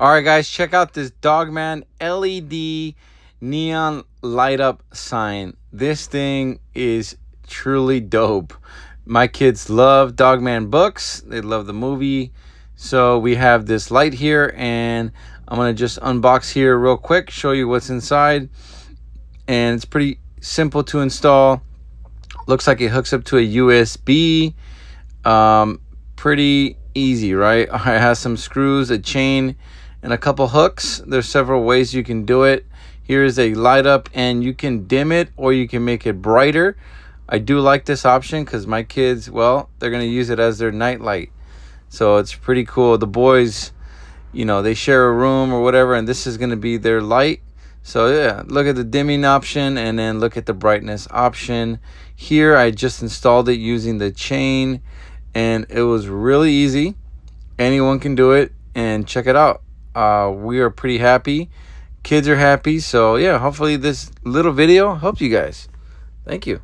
All right, guys, check out this DogMan LED neon light up sign. This thing is truly dope. My kids love DogMan books. They love the movie. So we have this light here, and I'm going to just unbox here real quick, show you what's inside. And it's pretty simple to install. Looks like it hooks up to a USB. Pretty easy, right? It has some screws, a chain, and a couple hooks. There's several ways you can do it. Here's a light up, and you can dim it or you can make it brighter. I do like this option because my kids, well, they're going to use it as their night light. So it's pretty cool. The boys, you know, they share a room or whatever, and this is going to be their light. So yeah, look at the dimming option and then look at the brightness option. Here I just installed it using the chain, and it was really easy. Anyone can do it, and check it out. We are pretty happy. Kids are happy. So yeah, hopefully this little video helped you guys. Thank you.